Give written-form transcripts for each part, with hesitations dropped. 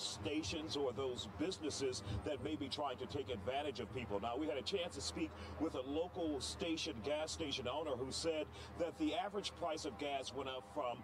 those stations or those businesses that may be trying to take advantage of people. Now, we had a chance to speak with a local gas station owner who said that the average price of gas went up from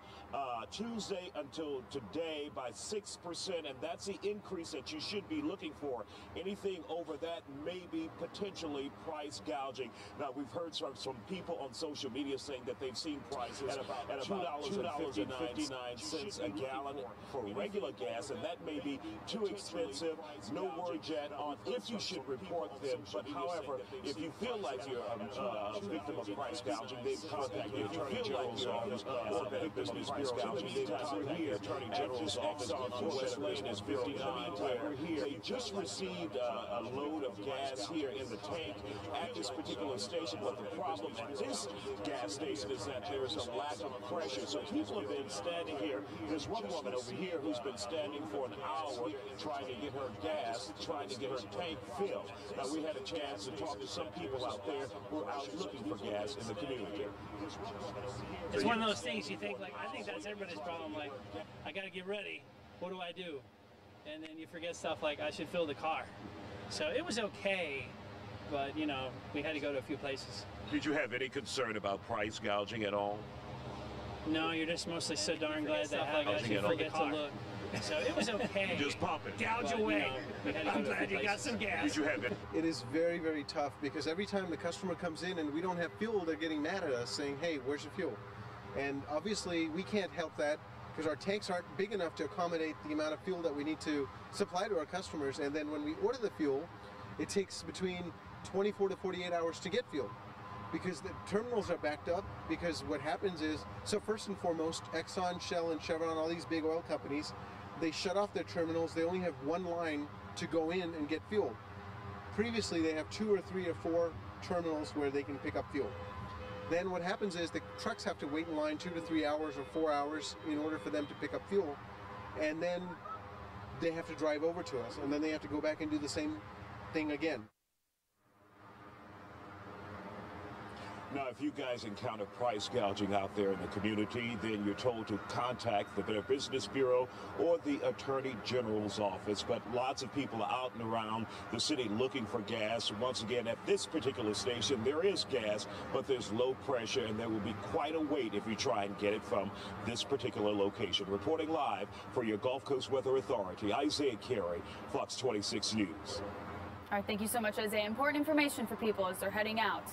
Tuesday until today by 6%, and that's the increase that you should be looking for. Anything over that may be potentially price gouging. Now, we've heard from some people on social media saying that they've seen prices at about $2.59 a gallon for regular gas, and that may be too expensive. No word yet on if you should report them, but however, if you feel like you're a victim of price gouging, they've contacted the Attorney General's office or Victims of Price Gouging. They've contacted the Attorney General's office for West Lane is 59, where they just received a load of gas here in the tank at this particular station. But the problem at this gas station is that there is a lack of pressure. So people have been standing here. There's one woman over here who's been standing for an hour trying to get her gas, trying to get her tank filled. Now, we had a chance to talk to some people out there who are out looking for gas in the community. It's one of those things you think, like, I think that's everybody's problem. Like, I got to get ready. What do I do? And then you forget stuff like, I should fill the car. So it was okay, but, you know, we had to go to a few places. Did you have any concern about price gouging at all? No, you're just mostly so darn glad that you forget to look. So it was okay. Just pump it. Gouge away. I'm glad you got some gas. Did you have it? It is very, very tough because every time the customer comes in and we don't have fuel, they're getting mad at us saying, hey, where's your fuel? And obviously we can't help that because our tanks aren't big enough to accommodate the amount of fuel that we need to supply to our customers. And then when we order the fuel, it takes between 24 to 48 hours to get fuel, because the terminals are backed up. Because what happens is, so first and foremost, Exxon, Shell, and Chevron, all these big oil companies, they shut off their terminals. They only have one line to go in and get fuel. Previously, they have 2 or 3 or 4 terminals where they can pick up fuel. Then what happens is the trucks have to wait in line 2 to 3 hours or 4 hours in order for them to pick up fuel. And then they have to drive over to us, and then they have to go back and do the same thing again. Now, if you guys encounter price gouging out there in the community, then you're told to contact the Better Business Bureau or the Attorney General's office. But lots of people are out and around the city looking for gas. Once again, at this particular station, there is gas, but there's low pressure, and there will be quite a wait if you try and get it from this particular location. Reporting live for your Gulf Coast Weather Authority, Isaiah Carey, Fox 26 News. All right, thank you so much, Isaiah. Important information for people as they're heading out.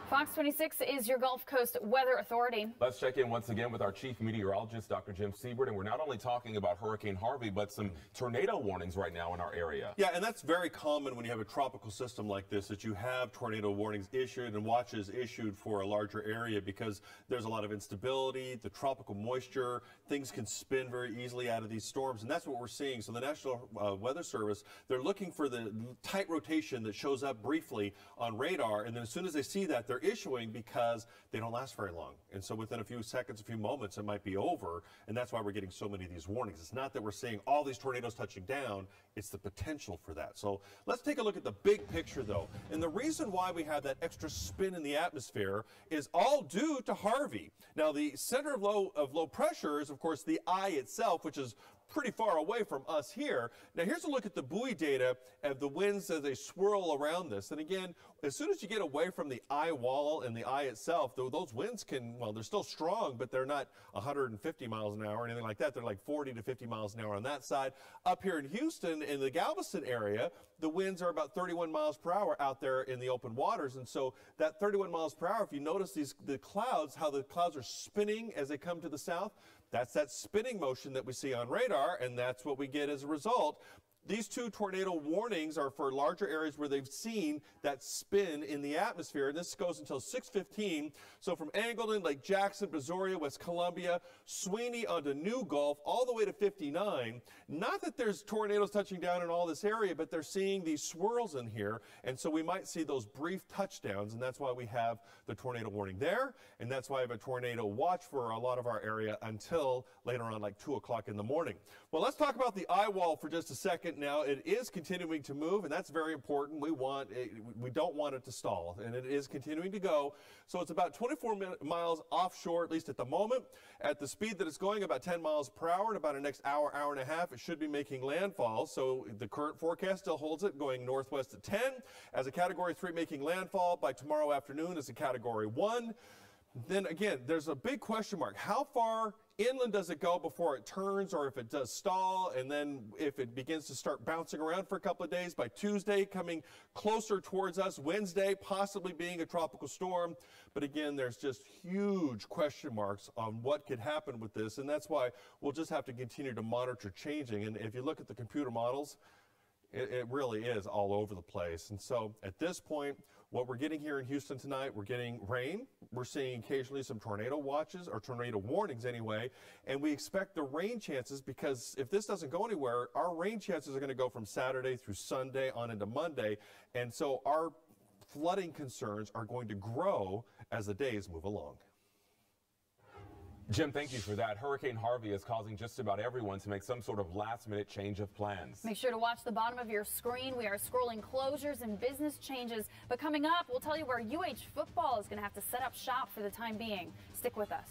Fox 26 is your Gulf Coast Weather Authority. Let's check in once again with our chief meteorologist, Dr. Jim Siebert, and we're not only talking about Hurricane Harvey, but some tornado warnings right now in our area. Yeah, and that's very common when you have a tropical system like this, that you have tornado warnings issued and watches issued for a larger area because there's a lot of instability, the tropical moisture, things can spin very easily out of these storms, and that's what we're seeing. So the National Weather Service, they're looking for the tight rotation that shows up briefly on radar, and then as soon as they see that, they're issuing because they don't last very long. And so within a few seconds, a few moments, it might be over. And that's why we're getting so many of these warnings. It's not that we're seeing all these tornadoes touching down. It's the potential for that. So let's take a look at the big picture, though. And the reason why we have that extra spin in the atmosphere is all due to Harvey. Now, the center of low pressure is, of course, the eye itself, which is pretty far away from us here. Now here's a look at the buoy data of the winds as they swirl around this. And again, as soon as you get away from the eye wall and the eye itself, those winds can, well, they're still strong, but they're not 150 miles an hour or anything like that. They're like 40 to 50 miles an hour on that side. Up here in Houston, in the Galveston area, the winds are about 31 miles per hour out there in the open waters. And so that 31 miles per hour, if you notice the clouds, how the clouds are spinning as they come to the south, that's that spinning motion that we see on radar, and that's what we get as a result. These two tornado warnings are for larger areas where they've seen that spin in the atmosphere, and this goes until 6:15. So from Angleton, Lake Jackson, Brazoria, West Columbia, Sweeney onto New Gulf, all the way to 59. Not that there's tornadoes touching down in all this area, but they're seeing these swirls in here, and so we might see those brief touchdowns, and that's why we have the tornado warning there, and that's why I have a tornado watch for a lot of our area until later on, like 2 o'clock in the morning. Well, let's talk about the eye wall for just a second now. It is continuing to move, and that's very important. We don't want it to stall, and it is continuing to go. So it's about 24 miles offshore, at least at the moment. At the speed that it's going, about 10 miles per hour, in about the next hour, hour and a half, it should be making landfall. So the current forecast still holds it, going northwest at 10. As a Category 3 making landfall by tomorrow afternoon as a Category 1. Then again, there's a big question mark. How far inland does it go before it turns, or if it does stall, and then if it begins to start bouncing around for a couple of days, by Tuesday coming closer towards us, Wednesday possibly being a tropical storm. But again, there's just huge question marks on what could happen with this, and that's why we'll just have to continue to monitor changing. And if you look at the computer models, it really is all over the place. And so at this point, what we're getting here in Houston tonight, we're getting rain. We're seeing occasionally some tornado watches, or tornado warnings anyway. And we expect the rain chances, because if this doesn't go anywhere, our rain chances are going to go from Saturday through Sunday on into Monday. And so our flooding concerns are going to grow as the days move along. Jim, thank you for that. Hurricane Harvey is causing just about everyone to make some sort of last-minute change of plans. Make sure to watch the bottom of your screen. We are scrolling closures and business changes. But coming up, we'll tell you where UH football is going to have to set up shop for the time being. Stick with us.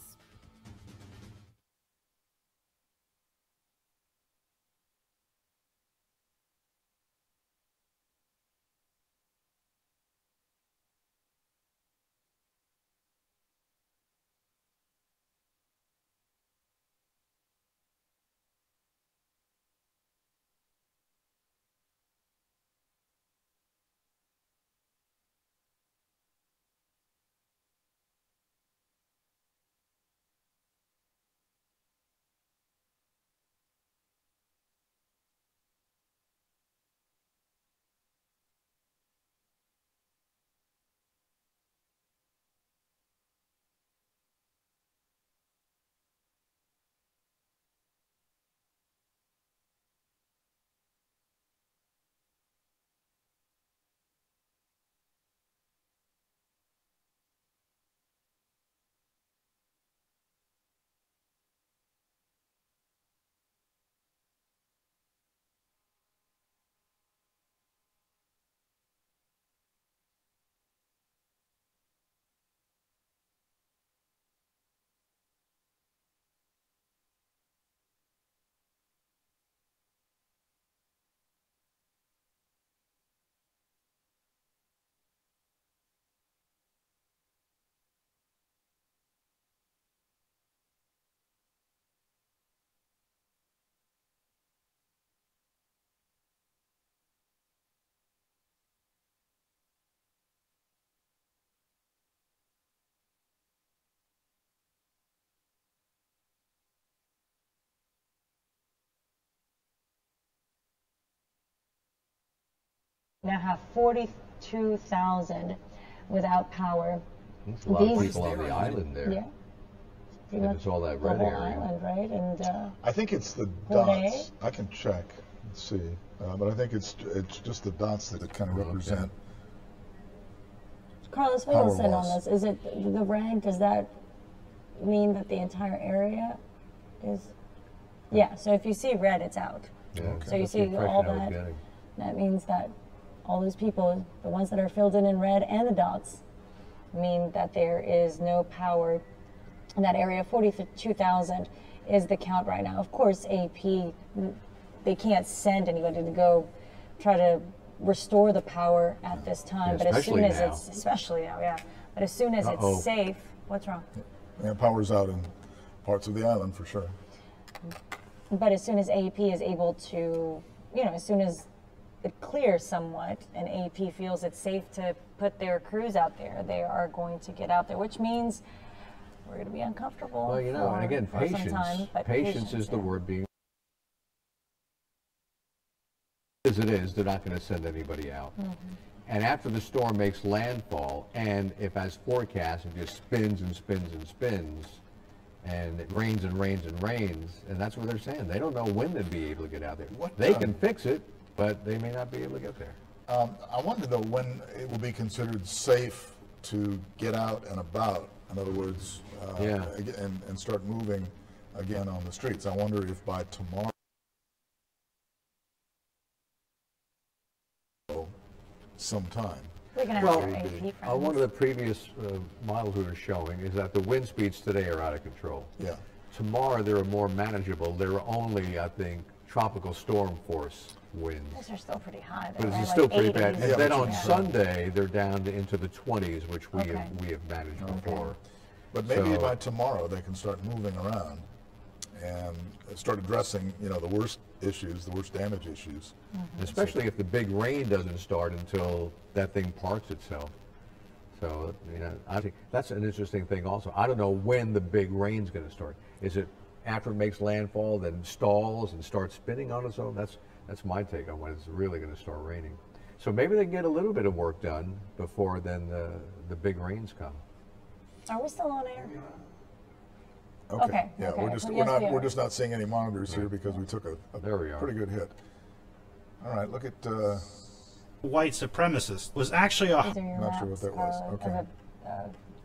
Now have 42,000 without power. There's a lot of people on the island there. Yeah. And it's all that red the whole area. island, right? And I think it's the Jorge? dots. I can check and see, but I think it's just the dots that kind of represent. Carlos, fill us in on this. Is it the red? Does that mean that the entire area is? Yeah. So if you see red, it's out. Yeah, okay. So you That's see the all impression I was that. getting. That means that all those people, the ones that are filled in red and the dots, mean that there is no power in that area. 42,000 is the count right now. Of course, AP, they can't send anybody to go try to restore the power at this time. But as soon as it's, especially now, yeah. But as soon as it's safe, what's wrong? Yeah, power's out in parts of the island for sure. But as soon as AP is able to, as soon as it clears somewhat and AP feels it's safe to put their crews out there, they are going to get out there, which means we're going to be uncomfortable. Well, and again, for some time, but patience is the word being. As it is, they're not going to send anybody out. And after the storm makes landfall, and if as forecast, it just spins and spins and spins, and it rains and rains and rains, and that's what they're saying. They don't know when they'll be able to get out there. They can fix it, but they may not be able to get there. I wonder, though, when it will be considered safe to get out and about. In other words, and start moving again on the streets. I wonder if by tomorrow some time. We're going to Well, have AP friends. one of the previous models we were showing is that the wind speeds today are out of control. Yeah. Tomorrow they're more manageable. They're only, I think, tropical storm force winds. Those are still pretty high. But They're it's like still pretty 80s. bad. And Yeah, then but on you- Sunday they're down into the 20s, which we Okay. have managed before. But maybe So- by tomorrow they can start moving around and start addressing, the worst issues, the worst damage issues. Especially if the big rain doesn't start until that thing parks itself. So, I think that's an interesting thing also. I don't know when the big rain's going to start. Is it after it makes landfall, then stalls and starts spinning on its own? That's my take on when it's really going to start raining. So maybe they can get a little bit of work done before then the big rains come. Are we still on air? Okay. Yeah, okay. we're just Yes, we we're are. just not seeing any monitors here because we took a There we are. pretty good hit. All right, look at white supremacist was actually a These are your Not sure maps, what that was. Okay.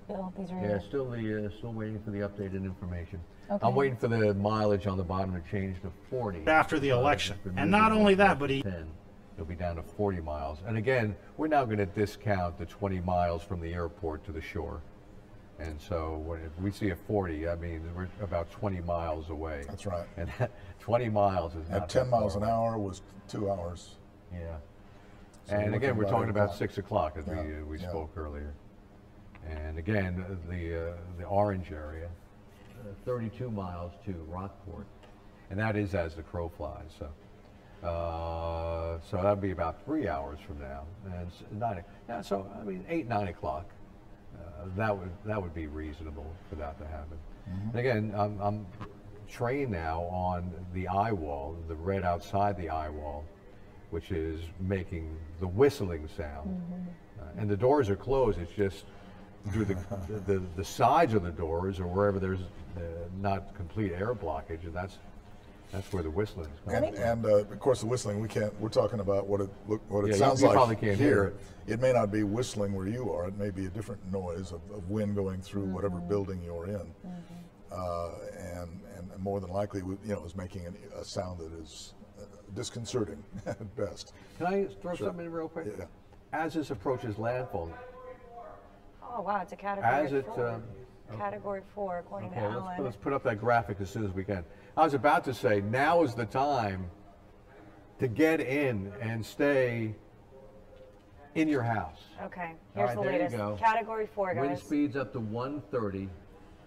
Bill, these are Yeah, your... still waiting for the updated information. Okay. I'm waiting for the mileage on the bottom to change to 40. after the election. It's been And not moving only from that, but he 10. It'll be down to 40 miles. And again, we're now going to discount the 20 miles from the airport to the shore. And so if we see a 40, I mean, we're about 20 miles away. That's right. And 20 miles is not At 10 that miles far an away. hour was 2 hours. Yeah. So And we're again, we're looking talking about about 6 o'clock as Yeah, we yeah. spoke earlier. And again, the orange area, 32 miles to Rockport. And that is as the crow flies. So that'd be about 3 hours from now. And it's 9. Yeah, so I mean 8, 9 o'clock. That would be reasonable for that to happen. And again, I'm trained now on the eye wall, the red outside the eye wall, which is making the whistling sound. And the doors are closed. It's just through the sides of the doors or wherever there's not complete air blockage, and that's where the whistling is coming. And of course the whistling we're talking about what it Yeah, sounds you like probably can't hear it. It may not be whistling where you are. It may be a different noise of wind going through whatever building you're in, and more than likely, is making a sound that is disconcerting at best. Can I throw something in real quick? Yeah. As this approaches landfall, Oh, wow, it's a category as it 4. Category 4, according to okay, Alan. let's put up that graphic as soon as we can. I was about to say, now is the time to get in and stay in your house. Okay, All here's right, the there you latest. go. Category 4, Wind guys. speeds up to 130.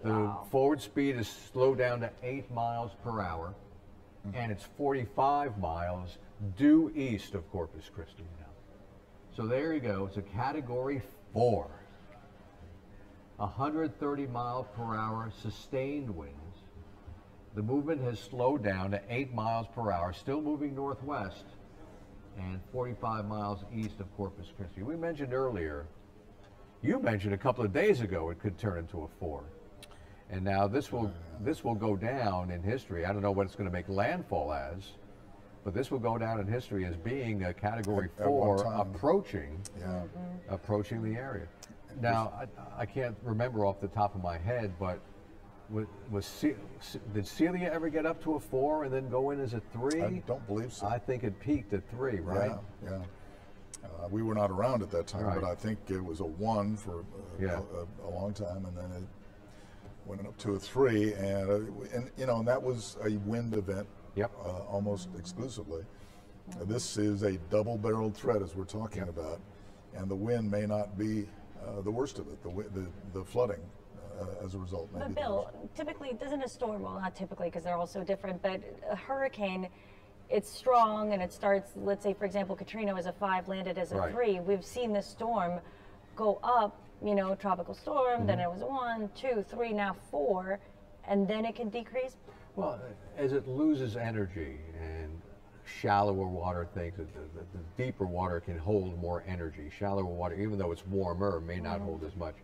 The Wow. forward speed is slowed down to 8 miles per hour, and it's 45 miles due east of Corpus Christi now. So there you go. It's a Category 4. 130 mile per hour sustained winds. The movement has slowed down to 8 miles per hour, still moving northwest, and 45 miles east of Corpus Christi. We mentioned earlier, you mentioned a couple of days ago it could turn into a 4. And now this will go down in history. I don't know what it's going to make landfall as, but this will go down in history as being a Category At one 4 time. approaching the area. Now, I can't remember off the top of my head, but did Celia ever get up to a 4 and then go in as a 3? I don't believe so. I think it peaked at 3, right? Yeah. We were not around at that time, Right. but I think it was a 1 for Yeah. a long time, and then it went up to a 3, and that was a wind event. Yep. Almost exclusively. This is a double-barreled threat, as we're talking Yep. about, and the wind may not be the worst of it. The flooding as a result. May But be the Bill, worst. typically, doesn't a storm, well, not typically because they're all so different, but a hurricane, it's strong and it starts, let's say, for example, Katrina was a 5, landed as a Right. 3. We've seen the storm go up, tropical storm, then it was 1, 2, 3, now 4, and then it can decrease. Well, as it loses energy and shallower water things, the deeper water can hold more energy. Shallower water, even though it's warmer, may not hold as much.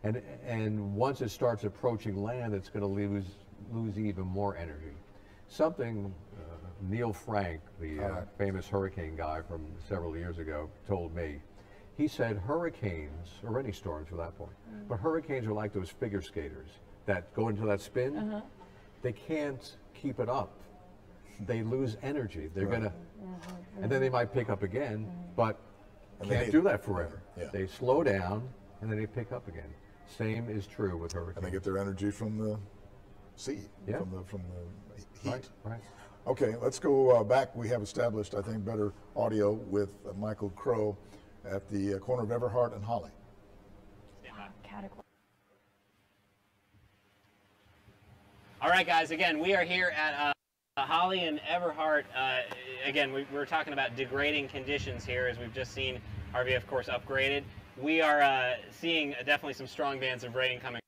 And once it starts approaching land, it's going to lose even more energy. Something Neil Frank, the famous hurricane guy from several years ago, told me. He said hurricanes, or any storms for that point, but hurricanes are like those figure skaters that go into that spin. They can't keep it up. They lose energy. They're gonna, and then they might pick up again. But can't do that forever. Yeah. They slow down and then they pick up again. Same is true with hurricanes. And they get their energy from the sea, Yeah. from the heat. Right, right. Okay, let's go back. We have established, I think, better audio with Michael Crow at the corner of Everhart and Holly. Category. All right, guys, again, we are here at Holly and Everhart. Again, we're talking about degrading conditions here, as we've just seen Harvey, of course, upgraded. We are seeing definitely some strong bands of rain coming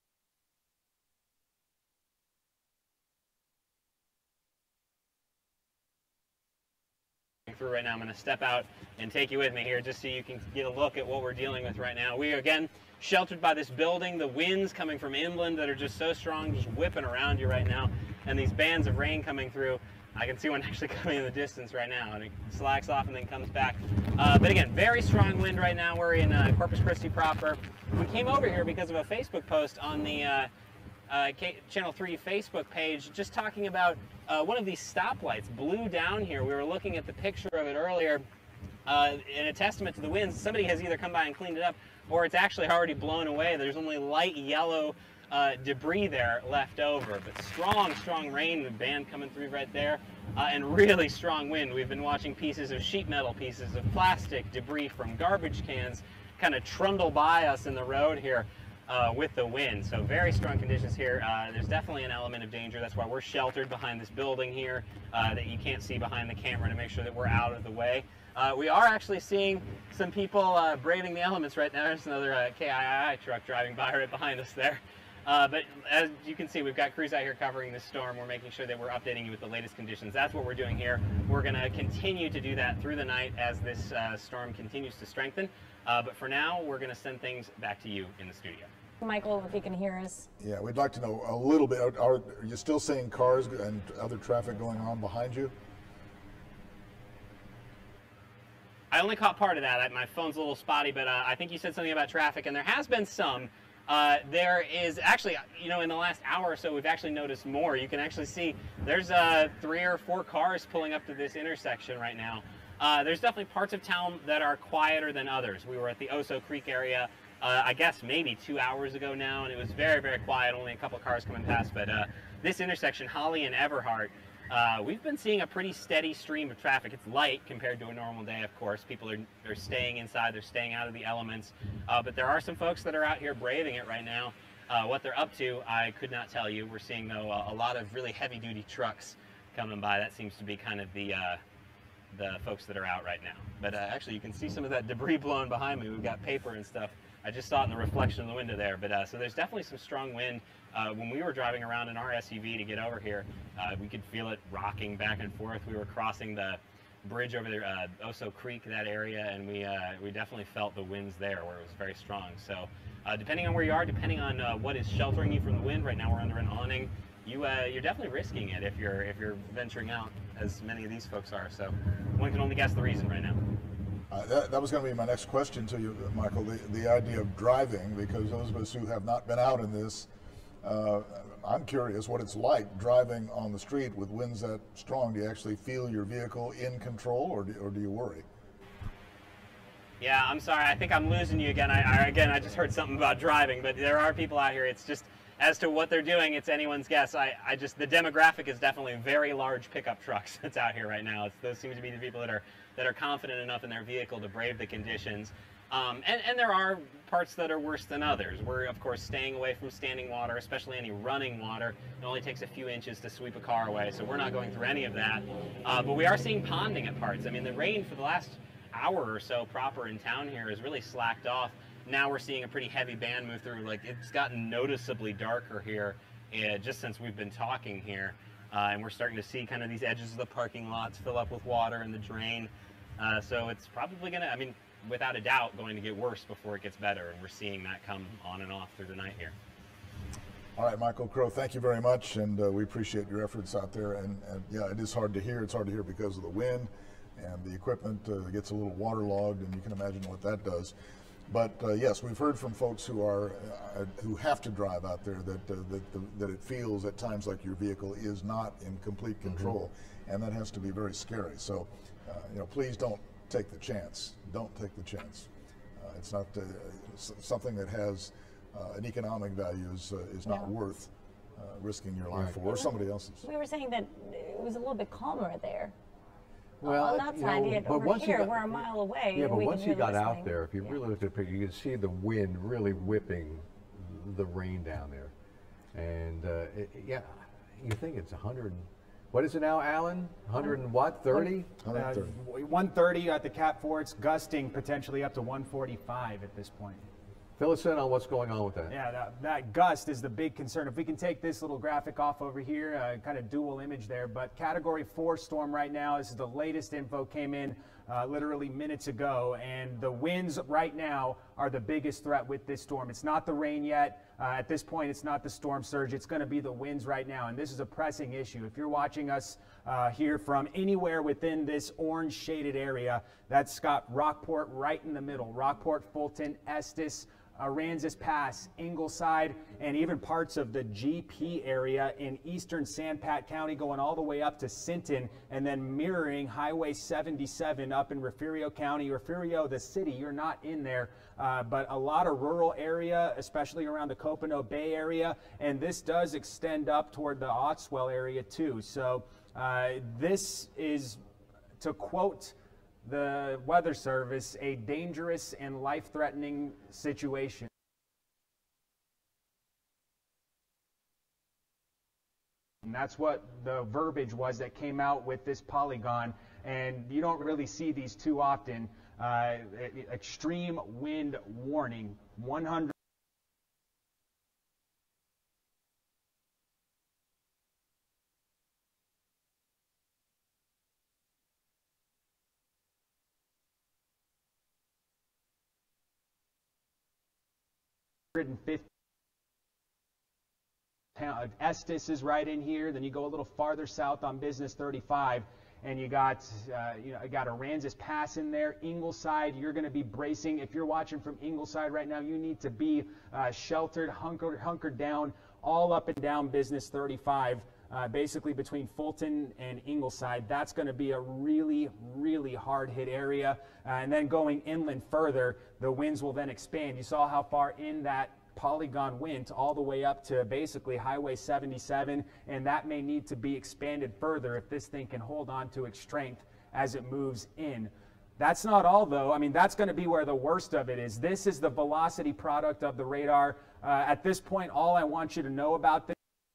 through right now. I'm going to step out and take you with me here just so you can get a look at what we're dealing with right now. We are, again, sheltered by this building. The winds coming from inland that are just so strong, just whipping around you right now. And these bands of rain coming through. I can see one actually coming in the distance right now, and it slacks off and then comes back. But again, very strong wind right now. We're in Corpus Christi proper. We came over here because of a Facebook post on the Channel 3 Facebook page, just talking about one of these stoplights blew down here. We were looking at the picture of it earlier, in a testament to the winds. Somebody has either come by and cleaned it up, or it's actually already blown away. There's only light yellow debris there left over, but strong rain, the band coming through right there, and really strong wind. We've been watching pieces of sheet metal, pieces of plastic, debris from garbage cans kind of trundle by us in the road here with the wind. So very strong conditions here. There's definitely an element of danger. That's why we're sheltered behind this building here that you can't see behind the camera, to make sure that we're out of the way. We are actually seeing some people braving the elements right now. There's another KII truck driving by right behind us there. But as you can see, we've got crews out here covering this storm. We're making sure that we're updating you with the latest conditions. That's what we're doing here. We're going to continue to do that through the night as this storm continues to strengthen. But for now, we're going to send things back to you in the studio. Michael, if you can hear us. Yeah, we'd like to know a little bit. Are you still seeing cars and other traffic going on behind you? I only caught part of that. My phone's a little spotty, but I think you said something about traffic, and there has been some. There is actually, you know, in the last hour or so, we've actually noticed more. You can actually see there's 3 or 4 cars pulling up to this intersection right now. There's definitely parts of town that are quieter than others. We were at the Oso Creek area, I guess maybe 2 hours ago now, and it was very, very quiet, only a couple cars coming past. But this intersection, Holly and Everhart, we've been seeing a pretty steady stream of traffic. It's light compared to a normal day, of course. People are staying inside, they're staying out of the elements. But there are some folks that are out here braving it right now. What they're up to, I could not tell you. We're seeing, though, a lot of really heavy-duty trucks coming by. That seems to be kind of the folks that are out right now. But actually, you can see some of that debris blowing behind me. We've got paper and stuff. I just saw it in the reflection of the window there. But so there's definitely some strong wind. When we were driving around in our SUV to get over here, we could feel it rocking back and forth. We were crossing the bridge over there, Oso Creek, that area, and we definitely felt the winds there where it was very strong. So depending on where you are, depending on what is sheltering you from the wind, right now we're under an awning, you're definitely risking it if you're venturing out, as many of these folks are. So one can only guess the reason right now. That was going to be my next question to you, Michael, the idea of driving, because those of us who have not been out in this, I'm curious what it's like driving on the street with winds that strong. Do you actually feel your vehicle in control, or do you worry? Yeah, I'm sorry. I think I'm losing you again. I just heard something about driving, but there are people out here. It's just, as to what they're doing, it's anyone's guess. The demographic is definitely very large pickup trucks that's out here right now. Those seem to be the people that are confident enough in their vehicle to brave the conditions. And there are parts that are worse than others. We're, of course, staying away from standing water, especially any running water. It only takes a few inches to sweep a car away, so we're not going through any of that. But we are seeing ponding at parts. I mean, the rain for the last hour or so proper in town here has really slacked off. Now we're seeing a pretty heavy band move through. Like, it's gotten noticeably darker here just since we've been talking here. And we're starting to see kind of these edges of the parking lots fill up with water in the drain. So it's probably going to, I mean, without a doubt, going to get worse before it gets better. And we're seeing that come on and off through the night here. All right, Michael Crow, thank you very much. And we appreciate your efforts out there. And yeah, it is hard to hear. It's hard to hear because of the wind, and the equipment gets a little waterlogged, and you can imagine what that does. But yes, we've heard from folks who have to drive out there that it feels at times like your vehicle is not in complete control, and that has to be very scary. So, please don't take the chance. Don't take the chance. It's not something that has an economic value is not worth risking your life for, or somebody else's. We were saying that it was a little bit calmer there. Well, on that side, yet over here, we're a mile away. Yeah, but once he really got out there, if you really looked at the picture, you could see the wind really whipping the rain down there. And yeah, you think it's 100. What is it now, Alan? 100 and what? 30? 130. 130 at the Cat 4. It's gusting potentially up to 145 at this point. Fill us in on what's going on with that. Yeah, that gust is the big concern. If we can take this little graphic off over here, kind of dual image there, but Category 4 storm right now. This is the latest info, came in literally minutes ago, and the winds right now are the biggest threat with this storm. It's not the rain yet. At this point, it's not the storm surge. It's going to be the winds right now, and this is a pressing issue. If you're watching us here from anywhere within this orange shaded area, that's got Rockport right in the middle. Rockport, Fulton, Estes, Aransas Pass, Ingleside, and even parts of the GP area in eastern Sanpat County going all the way up to Sinton, and then mirroring Highway 77 up in Refugio County. Refugio, the city, you're not in there, but a lot of rural area, especially around the Copano Bay area, and this does extend up toward the Ottswell area too. So this is, to quote the Weather Service, a dangerous and life-threatening situation. And that's what the verbiage was that came out with this polygon, and you don't really see these too often. Extreme wind warning, 100. Estes is right in here. Then you go a little farther south on Business 35, and you got Aransas Pass in there. Ingleside, you're going to be bracing. If you're watching from Ingleside right now, you need to be sheltered, hunkered down, all up and down Business 35. Basically between Fulton and Ingleside. That's going to be a really, really hard hit area. And then going inland further, the winds will then expand. You saw how far in that polygon went, all the way up to basically Highway 77, and that may need to be expanded further if this thing can hold on to its strength as it moves in. That's not all, though. I mean, that's going to be where the worst of it is. This is the velocity product of the radar. At this point, all I want you to know about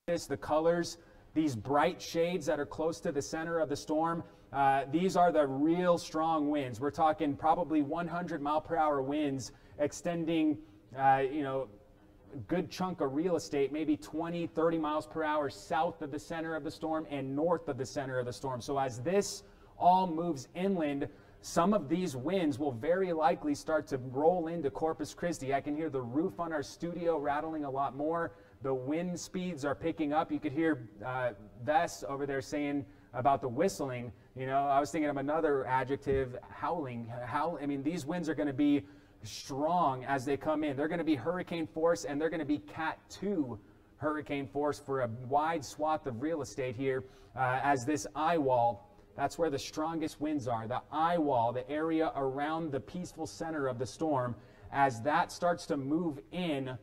this, the colors, these bright shades that are close to the center of the storm, these are the real strong winds. We're talking probably 100-mile-per-hour winds extending, a good chunk of real estate, maybe 20, 30 miles per hour south of the center of the storm and north of the center of the storm. So as this all moves inland, some of these winds will very likely start to roll into Corpus Christi. I can hear the roof on our studio rattling a lot more. The wind speeds are picking up. You could hear Vess over there saying about the whistling. I was thinking of another adjective, howling. I mean, these winds are going to be strong as they come in. They're going to be hurricane force, and they're going to be Cat 2 hurricane force for a wide swath of real estate here as this eye wall. That's where the strongest winds are. The eye wall, the area around the peaceful center of the storm, as that starts to move in,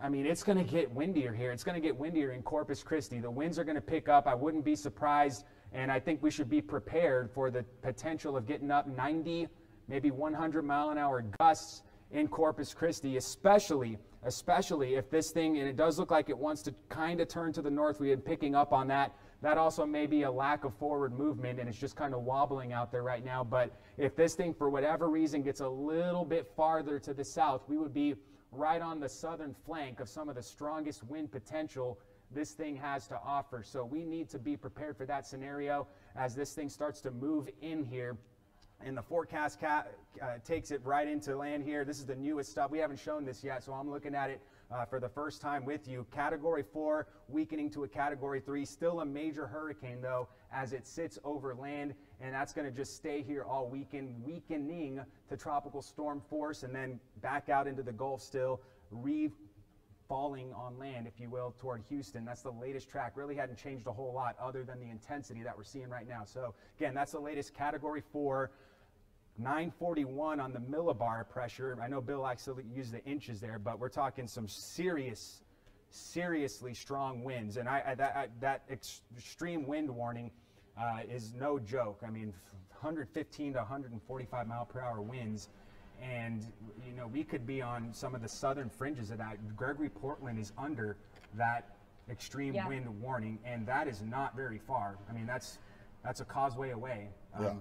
I mean, it's going to get windier here. It's going to get windier in Corpus Christi. The winds are going to pick up. I wouldn't be surprised, and I think we should be prepared for the potential of getting up 90, maybe 100-mile-an-hour gusts in Corpus Christi, especially if this thing, and it does look like it wants to kind of turn to the north. We had picking up on that. That also may be a lack of forward movement, and it's just kind of wobbling out there right now. But if this thing, for whatever reason, gets a little bit farther to the south, we would be right on the southern flank of some of the strongest wind potential this thing has to offer. So we need to be prepared for that scenario as this thing starts to move in here. And the forecast takes it right into land here. This is the newest stuff. We haven't shown this yet, so I'm looking at it for the first time with you. Category 4 weakening to a Category 3. Still a major hurricane, though, as it sits over land, and that's going to just stay here all weekend, weakening to tropical storm force, and then back out into the Gulf still, falling on land, if you will, toward Houston. That's the latest track. Really hadn't changed a whole lot other than the intensity that we're seeing right now. So again, that's the latest Category 4. 941 on the millibar pressure. I know Bill likes to use the inches there, but we're talking some seriously strong winds. And that extreme wind warning is no joke. I mean, 115 to 145 mile per hour winds. And, you know, we could be on some of the southern fringes of that. Gregory Portland is under that extreme wind warning, and that is not very far. I mean, that's a causeway away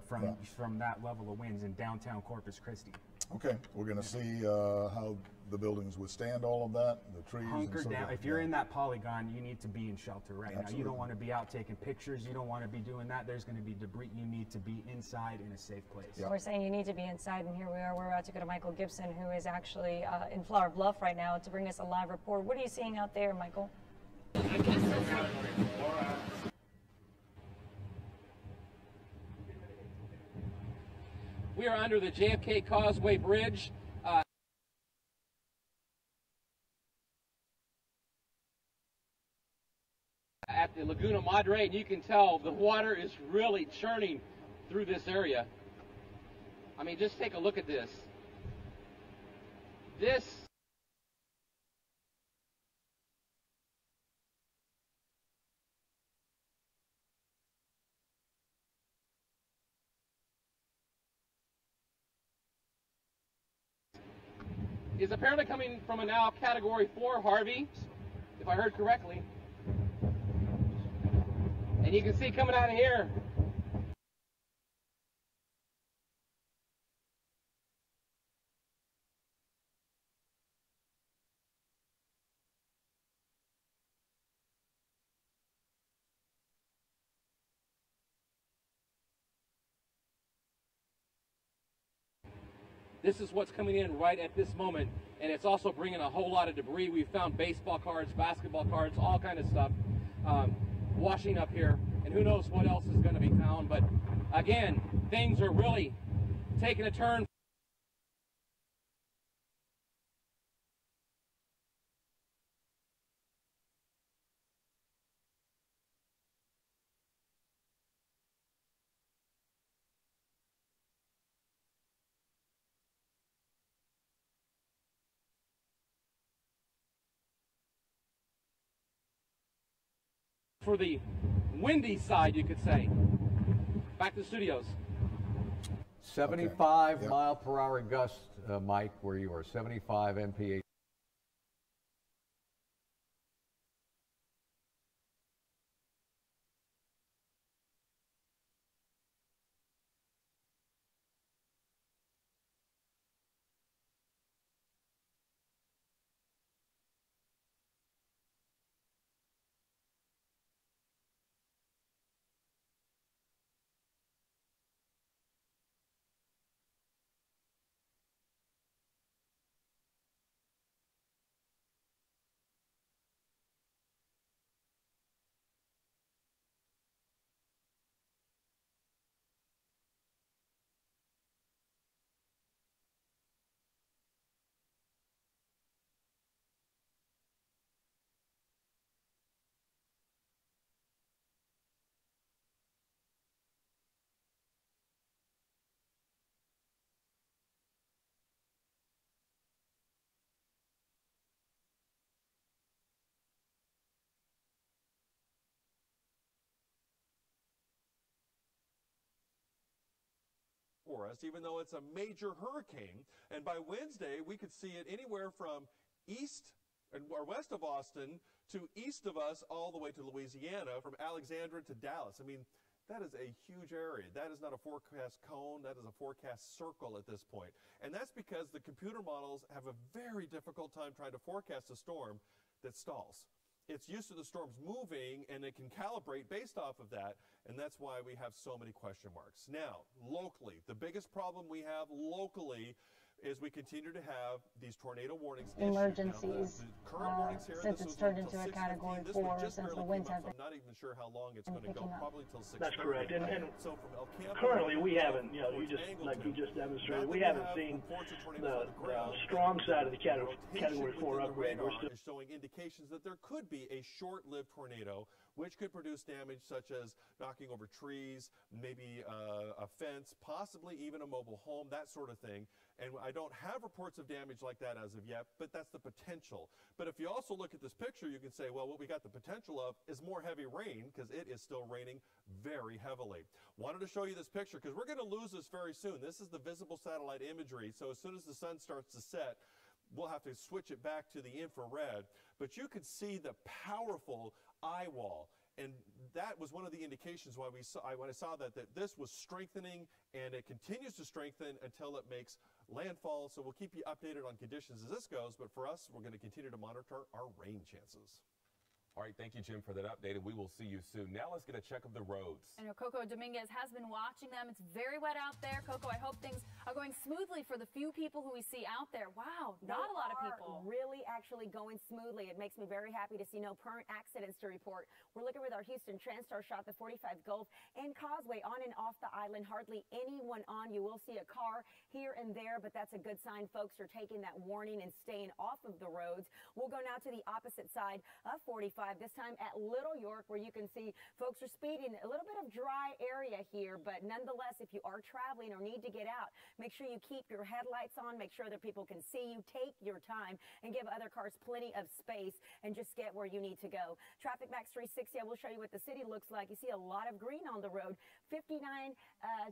from that level of winds in downtown Corpus Christi. Okay, we're going to see how the buildings withstand all of that, the trees. Hunker and so down. forth. If you're in that polygon, you need to be in shelter right Absolutely. now. You don't want to be out taking pictures. You don't want to be doing that. There's going to be debris. You need to be inside in a safe place. We're saying you need to be inside, and here we are. We're about to go to Michael Gibson, who is actually in Flower Bluff right now, to bring us a live report. What are you seeing out there, Michael? We are under the JFK Causeway Bridge. At the Laguna Madre, and you can tell the water is really churning through this area. I mean, just take a look at this. This is apparently coming from a now Category 4 Harvey, if I heard correctly. And you can see coming out of here. This is what's coming in right at this moment, and it's also bringing a whole lot of debris. We've found baseball cards, basketball cards, all kind of stuff washing up here, and who knows what else is going to be found. But again, things are really taking a turn. For the windy side, you could say. Back to the studios. 75 mile per hour gust, Mike, where you are, 75 mph. For us, even though it's a major hurricane. And by Wednesday, we could see it anywhere from east or west of Austin to east of us all the way to Louisiana, from Alexandria to Dallas. I mean, that is a huge area. That is not a forecast cone. That is a forecast circle at this point. And that's because the computer models have a very difficult time trying to forecast a storm that stalls. It's used to the storms moving, and it can calibrate based off of that, and that's why we have so many question marks. Now, locally, the biggest problem we have locally is we continue to have these tornado warnings issued. Emergencies, Now, the current warnings here, since this it's was turned until into a 6:15. Category This 4, one just since the barely winds came have up, so I'm not even sure how long it's been going to go, picking up. probably until 6:30. That's correct. And so from El Campo, currently we haven't, you know, you just demonstrated, we haven't seen the strong side of the Category 4 upgrade. We're still is showing indications that there could be a short-lived tornado which could produce damage such as knocking over trees, maybe a fence, possibly even a mobile home, that sort of thing. And I don't have reports of damage like that as of yet, but that's the potential. But if you also look at this picture, you can say, well, what we got the potential of is more heavy rain, because it is still raining very heavily. Wanted to show you this picture because we're going to lose this very soon. This is the visible satellite imagery, so as soon as the sun starts to set, we'll have to switch it back to the infrared. But you could see the powerful eye wall. And that was one of the indications why when I saw that this was strengthening, and it continues to strengthen until it makes landfall. So we'll keep you updated on conditions as this goes. But for us, we're going to continue to monitor our rain chances. All right, thank you, Jim, for that update, and we will see you soon. Now let's get a check of the roads. I know Coco Dominguez has been watching them. It's very wet out there. Coco, I hope things are going smoothly for the few people who we see out there. Wow, not a lot of people. Really actually going smoothly. It makes me very happy to see no current accidents to report. We're looking with our Houston TransStar shot, the 45 Gulf and Causeway on and off the island. Hardly anyone on. You will see a car here and there, but that's a good sign. Folks are taking that warning and staying off of the roads. We'll go now to the opposite side of 45. This time at Little York, where you can see folks are speeding. A little bit of dry area here, but nonetheless, if you are traveling or need to get out, make sure you keep your headlights on, make sure that people can see you, take your time, and give other cars plenty of space, and just get where you need to go. Traffic Max 360, I will show you what the city looks like. You see a lot of green on the road. 59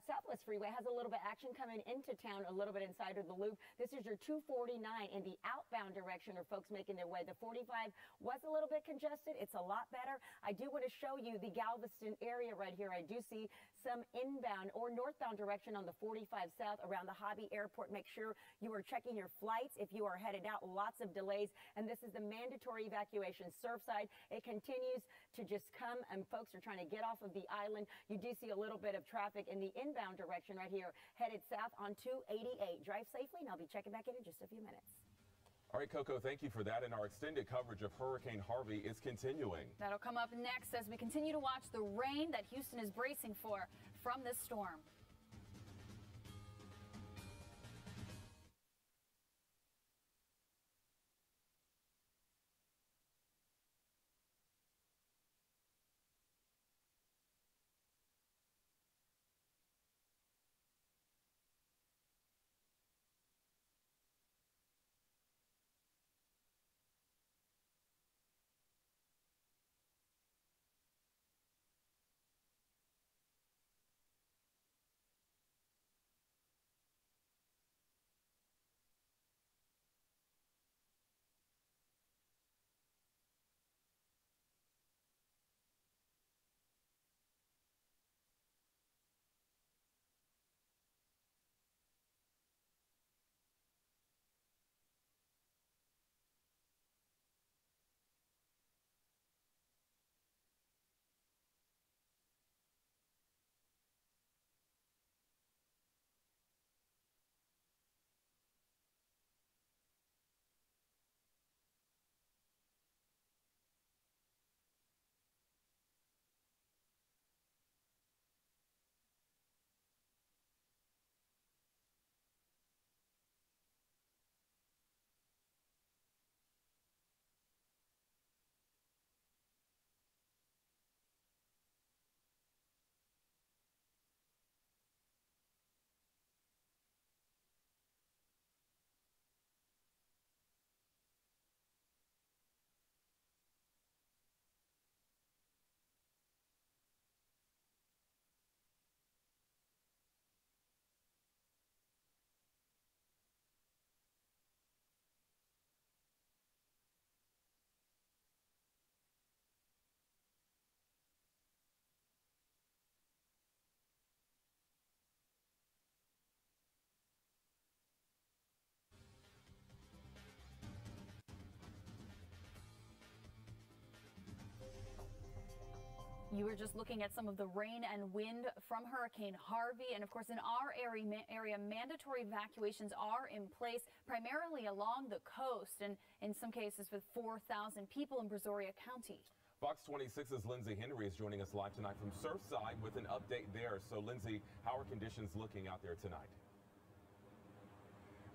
Southwest Freeway has a little bit of action coming into town, a little bit inside of the loop. This is your 249 in the outbound direction, or folks making their way. The 45 was a little bit congested. It's a lot better. I do want to show you the Galveston area right here. I do see some inbound or northbound direction on the 45 South around the Hobby Airport. Make sure you are checking your flights if you are headed out. Lots of delays, and this is the mandatory evacuation. Surfside, it continues to just come, and folks are trying to get off of the island. You do see a little bit of traffic in the inbound direction right here, headed south on 288. Drive safely, and I'll be checking back in just a few minutes. All right, Coco, thank you for that. And our extended coverage of Hurricane Harvey is continuing. That'll come up next as we continue to watch the rain that Houston is bracing for from this storm. You were just looking at some of the rain and wind from Hurricane Harvey. And of course, in our area, mandatory evacuations are in place, primarily along the coast, and in some cases with 4,000 people in Brazoria County. Fox 26's Lindsay Henry is joining us live tonight from Surfside with an update there. So, Lindsay, how are conditions looking out there tonight?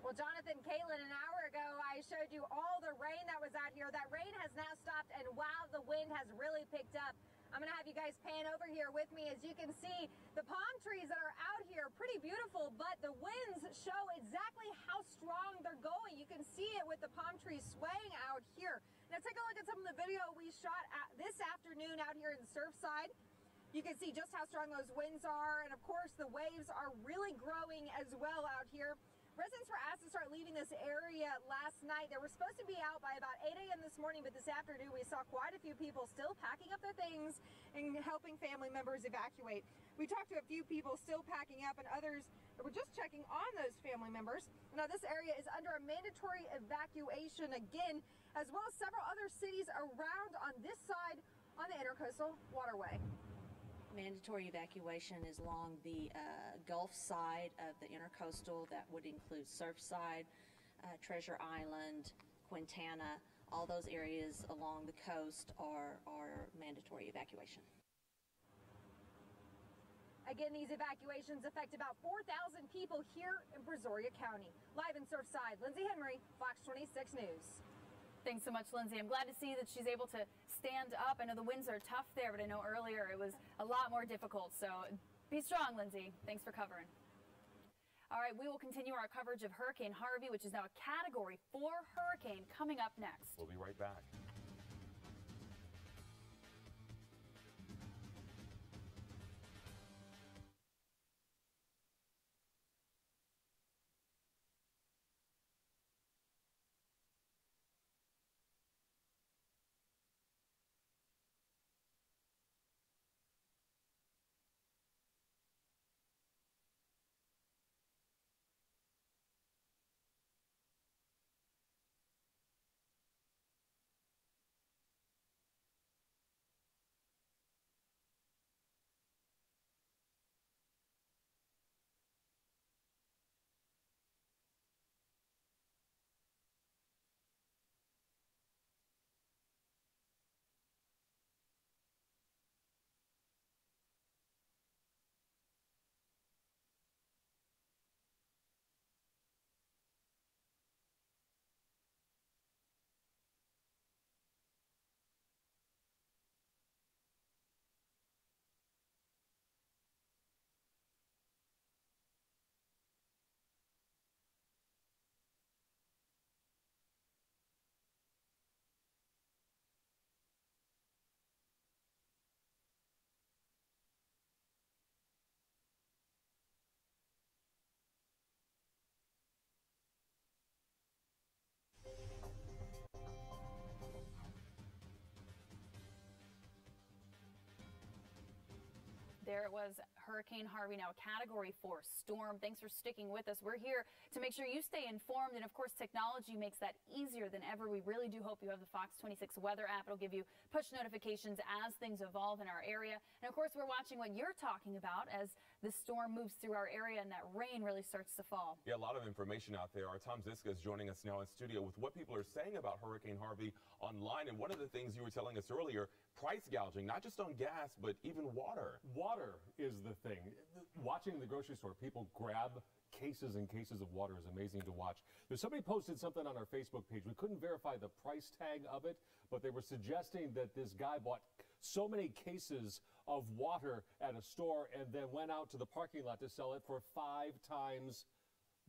Well, Jonathan, Caitlin, an hour ago, I showed you all the rain that was out here. That rain has now stopped, and wow, the wind has really picked up. I'm going to have you guys pan over here with me. As you can see, the palm trees that are out here, pretty beautiful, but the winds show exactly how strong they're going. You can see it with the palm trees swaying out here. Now take a look at some of the video we shot this afternoon out here in Surfside. You can see just how strong those winds are, and of course the waves are really growing as well out here. Residents were asked to start leaving this area last night. They were supposed to be out by about 8 a.m. this morning, but this afternoon we saw quite a few people still packing up their things and helping family members evacuate. We talked to a few people still packing up and others that were just checking on those family members. Now this area is under a mandatory evacuation again, as well as several other cities around on this side on the Intercoastal Waterway. Mandatory evacuation is along the Gulf side of the Intercoastal. That would include Surfside, Treasure Island, Quintana. All those areas along the coast are mandatory evacuation. Again, these evacuations affect about 4,000 people here in Brazoria County. Live in Surfside, Lindsay Henry, Fox 26 News. Thanks so much, Lindsay. I'm glad to see that she's able to stand up. I know the winds are tough there, but I know earlier it was a lot more difficult. So be strong, Lindsay. Thanks for covering. All right, we will continue our coverage of Hurricane Harvey, which is now a Category 4 hurricane, coming up next. We'll be right back. There it was, Hurricane Harvey, now a Category 4 storm. Thanks for sticking with us. We're here to make sure you stay informed, and of course technology makes that easier than ever. We really do hope you have the Fox 26 weather app. It'll give you push notifications as things evolve in our area. And of course we're watching what you're talking about as the storm moves through our area and that rain really starts to fall. Yeah, a lot of information out there. Our Tom Ziska is joining us now in studio with what people are saying about Hurricane Harvey online. And one of the things you were telling us earlier, price gouging, not just on gas, but even water. Water is the thing. Watching in the grocery store, people grab cases and cases of water is amazing to watch. There's somebody posted something on our Facebook page. We couldn't verify the price tag of it, but they were suggesting that this guy bought so many cases of water at a store and then went out to the parking lot to sell it for 5 times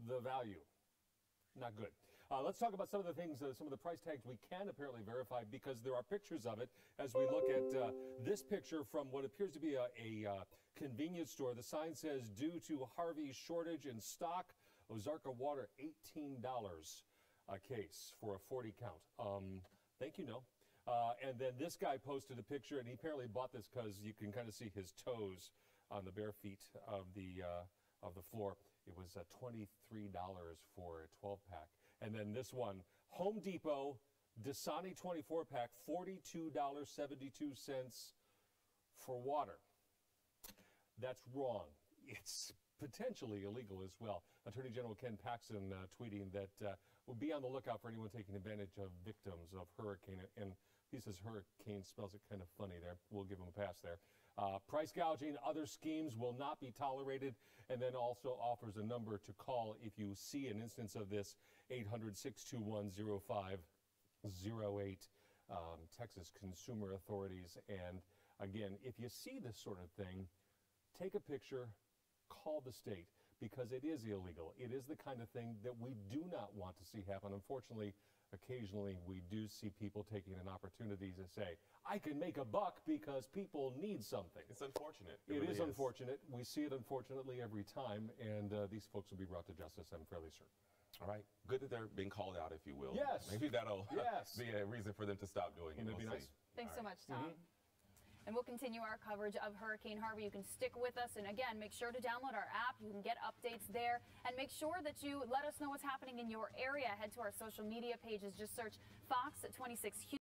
the value. Not good. Let's talk about some of the things, some of the price tags we can apparently verify, because there are pictures of it as we look at this picture from what appears to be a convenience store. The sign says, due to Harvey's shortage in stock, Ozarka water $18 a case for a 40 count. Thank you, no. And then this guy posted a picture, and he apparently bought this because you can kind of see his toes on the bare feet of the floor. It was $23 for a 12-pack. And then this one, Home Depot, Dasani 24-pack, $42.72 for water. That's wrong. It's potentially illegal as well. Attorney General Ken Paxton tweeting that we'll be on the lookout for anyone taking advantage of victims of hurricane. And he says hurricane spells it kind of funny there. We'll give him a pass there. Price gouging, other schemes will not be tolerated, and then also offers a number to call if you see an instance of this, 800-621-0508, Texas Consumer Authorities. And again, if you see this sort of thing, take a picture, call the state, because it is illegal. It is the kind of thing that we do not want to see happen. Unfortunately, occasionally we do see people taking an opportunity to say, I can make a buck because people need something. It's unfortunate. It really is unfortunate. We see it unfortunately every time, and these folks will be brought to justice, I'm fairly certain. All right. Good that they're being called out, if you will. Yes. Maybe that'll yes. be a reason for them to stop doing it. Wouldn't it be nice? Thanks so much, Tom. And we'll continue our coverage of Hurricane Harvey. You can stick with us. And again, make sure to download our app. You can get updates there. And make sure that you let us know what's happening in your area. Head to our social media pages. Just search Fox 26 Houston.